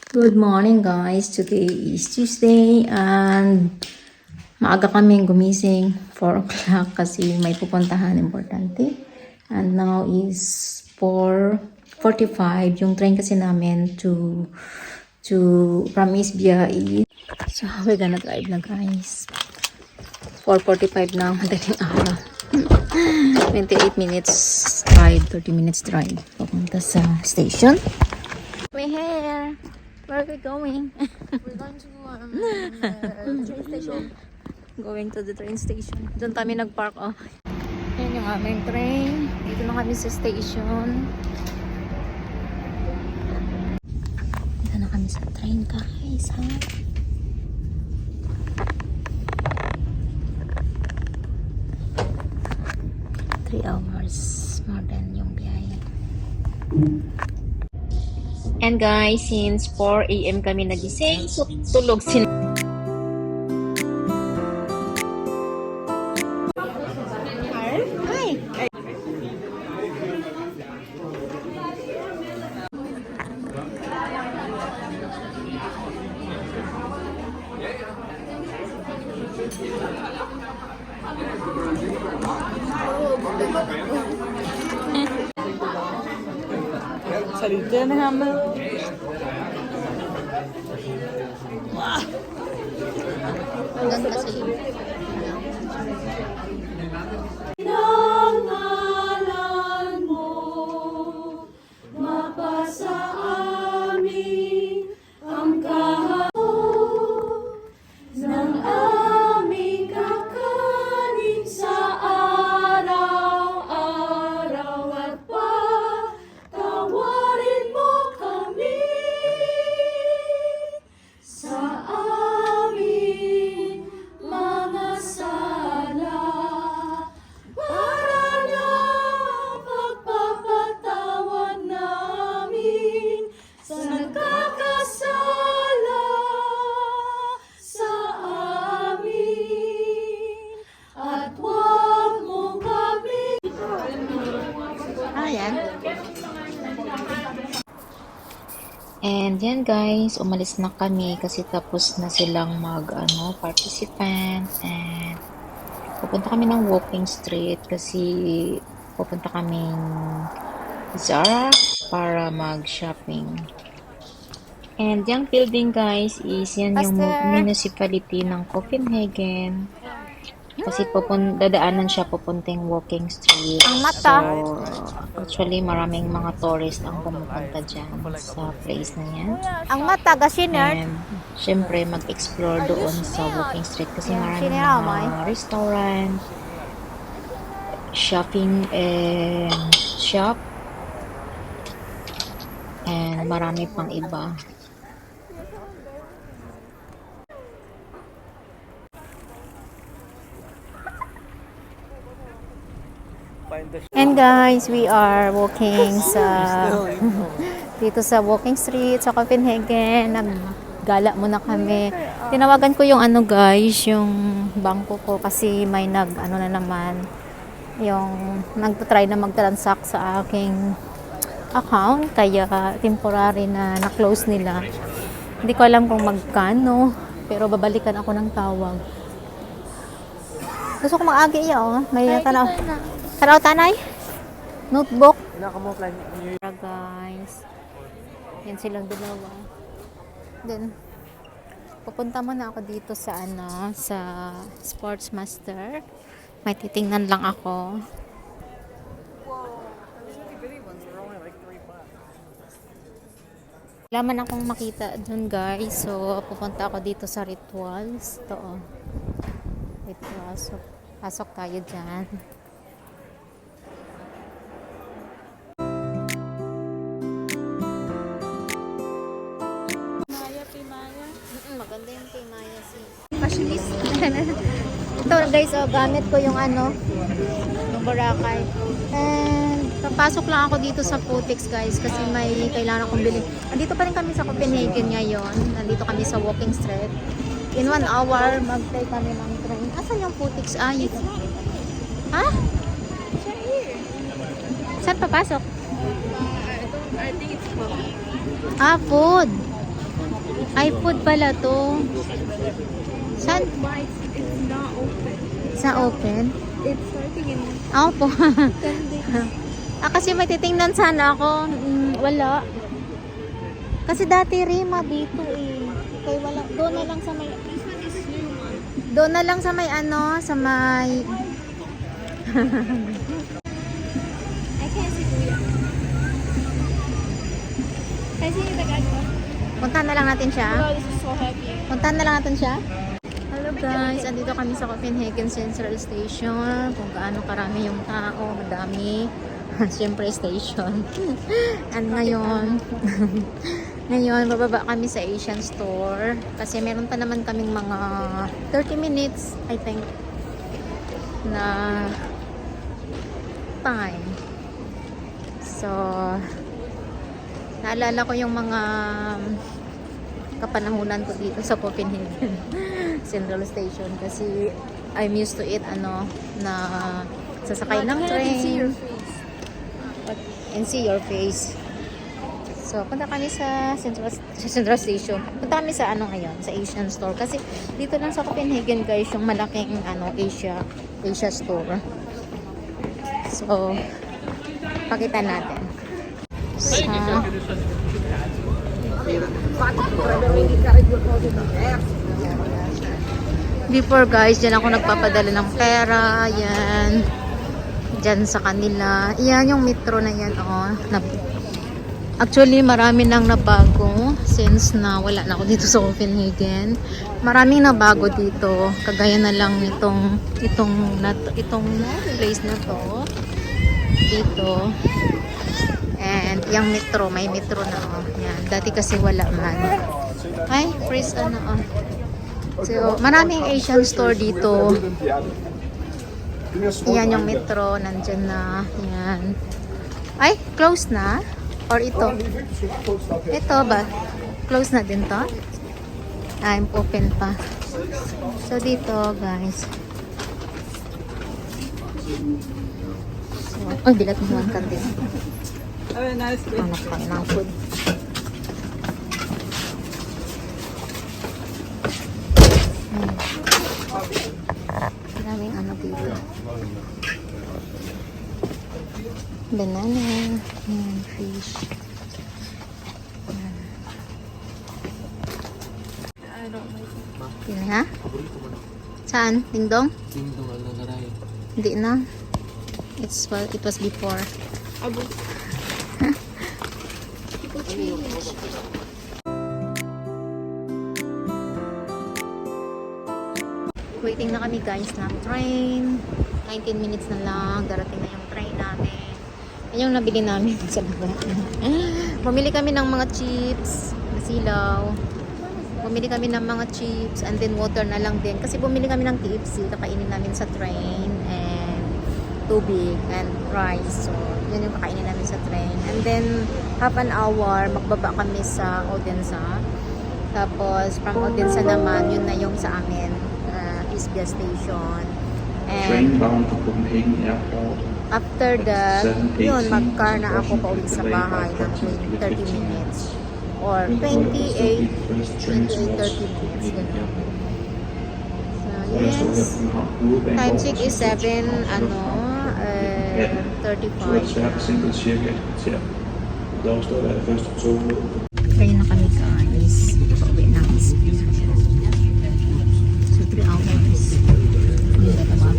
Good morning guys. Today is Tuesday and maaga kaming gumising 4 o'clock kasi may pupuntahan importante. And now is 4:45 yung train kasi namin to from East Biai. So we're gonna drive na guys. 4:45 na madaling araw. 28 minutes drive, 30 minutes drive papunta sa station. My hair. Where are we going? We're going to the train station. Going to the train station. Doon kami nag-park. Oh. Yan yung aming train. Dito na kami sa station. Dito na kami sa train guys. Ha? Three hours more than yung biyahe. And guys, since 4 AM kami nagising, so tulog sila. Hi! Salute na naman. Hanggang kasi. And yan guys, umalis na kami kasi tapos na silang participant and pupunta kami ng walking street kasi pupunta kaming Zara para mag-shopping. And yung building guys is yan yung municipality ng Copenhagen. Kasi dadaanan siya papuntang walking street. Ang mata. So, actually, maraming mga tourist ang pumupunta dyan sa place na yan. Ang mata, gasinert. And, syempre, mag-explore doon sa walking street kasi maraming Siniramay. mga restaurant, shopping and shop, and marami pang iba. And guys, we are walking dito sa walking street sa Copenhagen. Naggala muna kami. Tinawagan ko yung yung bangko ko kasi may na naman yung nagtry na mag-transact sa aking account kaya temporary na close nila. Hindi ko alam kung magkano pero babalikan ako ng tawag. Gusto ko mag-agi may tanaw tanay? Notebook? Guys. Yan silang dalawa. Then, pupunta muna ako dito sa sa Sports Master. May titingnan lang ako. Wala man akong makita dun guys. So, pupunta ako dito sa Rituals. Ito Rituals. So, pasok tayo dyan. Maganda yung kay Maya Fashionista. Ito guys, gamit ko yung yung Boracay. And papasok lang ako dito sa Putex guys kasi may kailangan akong bilhin. Andito pa rin kami sa Copenhagen ngayon. Nandito kami sa walking street. In 1 hour, mag-take kami ng train. Asan yung Putex? Ha? Saan papasok? I think it's food. Food. iFood pala to. Saan? It's not open. Sa open? It's starting in Ako po. 10 days. Kasi may titingnan sana ako. Wala. Kasi dati Rima dito eh. Kaya wala. Doon na lang sa may... This one is new one. Doon na lang sa may ano, sa may... I can't see Kuya. Can I see the guy? Puntahan na lang natin siya. Oh, this is so heavy. Puntahan na lang natin siya. Hello guys, andito kami sa Copenhagen Central Station. Kung gaano karami yung tao, madami. Siyempre station. And ngayon, ngayon bababa kami sa Asian Store. Kasi meron pa naman kaming mga 30 minutes, I think, na time. So, naalala ko yung mga kapanahunan ko dito sa Copenhagen Central Station kasi I'm used to it na sasakay ng train and see your face. So punta kami sa Central Station. Punta kami sa ngayon, sa Asian Store kasi dito lang sa Copenhagen guys yung malaking Asia Store. So pakita natin. Before guys, dyan ako nagpapadala ng pera. Yan. Dyan sa kanila. Yan yung metro na yan. Oh. Actually, marami nang nabago since na wala na ako dito sa Copenhagen. Maraming nabago dito. Kagaya na lang itong place na to. Dito. And yung metro, may metro na oh. Yan. Dati kasi wala man. Ay, freeze oh. So, maraming Asian store dito. Yan yung metro, nandyan na. Yan. Ay, close na? Or ito? Ito ba? Close na din to? I'm open pa. So, dito guys. So, ay, bilat mo ka din. Have a nice day. Hanap pa ng food. Maraming dito. Banana. Ayan, fish. Ayan. I don't like it. Yun ha? Saan? Dingdong? Dingdong ang nagaray. Hindi na. It was before. Abu. People change. Waiting na kami guys ng train. 19 minutes na lang. Darating na yung train namin. Yan yung nabili namin sa baba. Bumili kami ng mga chips. Masilaw. Bumili kami ng mga chips. And then water na lang din. Kasi bumili kami ng KFC. Kakainin namin sa train. And tubig. And rice. So, yun yung kakainin namin sa train. And then, half an hour, magbaba kami sa Odense. Tapos, from Odense naman, yun na yung sa amin. Isbia Station. Train And bound to Copenhagen Airport. after that, yun, mag-car na ako pauwi sa bahay ng 30 minutes. Or 28, 30 minutes. Ganun. So, yes. Time check is 7, 35. Simpelt cirka et kvarter. Der står der det første tog ud. Train na kami guys. Pauwi na ang Isbia. So, 3 hours. Yung dalawa.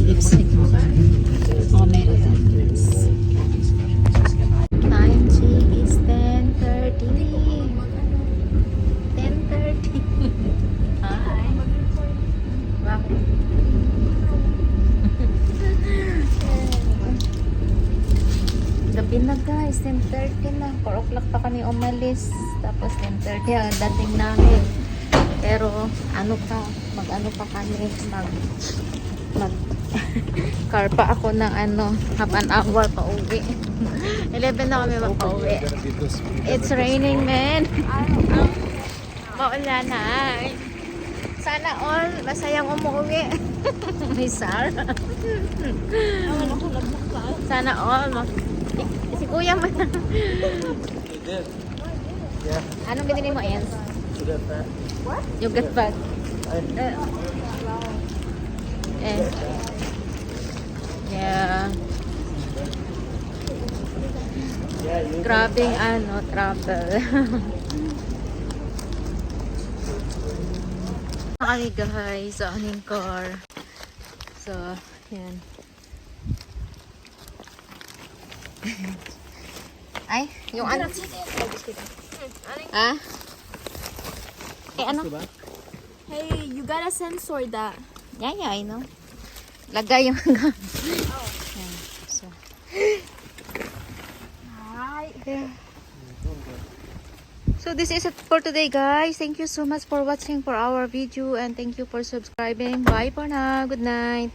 Lipstick mo ba? Oh, meron guys. Time check is 10:30. 10:30. Hi. Bakit? Gabi na guys, 10:30 na. 4 o'clock pa kami umalis. Tapos 10:30 dating namin. Pero mag-ano pa kami, mag car pa ako ng half an hour pa uwi. 11 na kami magpa-uwi. It's raining, man. Maulan na. Sana all masayang umuwi. May Sarah. Sana all. Si Kuya man. Anong binili mo, Ens? You got that? You get fat. Eh. Yeah. Grabing travel. Kami guys sa aming car. So, yan. Ay, yung ano? Ah? Eh, ano? Hey, you gotta censor that. Yeah, I know. Lagay yung Yan. So. So this is it for today, guys. Thank you so much for watching for our video and thank you for subscribing. Bye for now. Good night.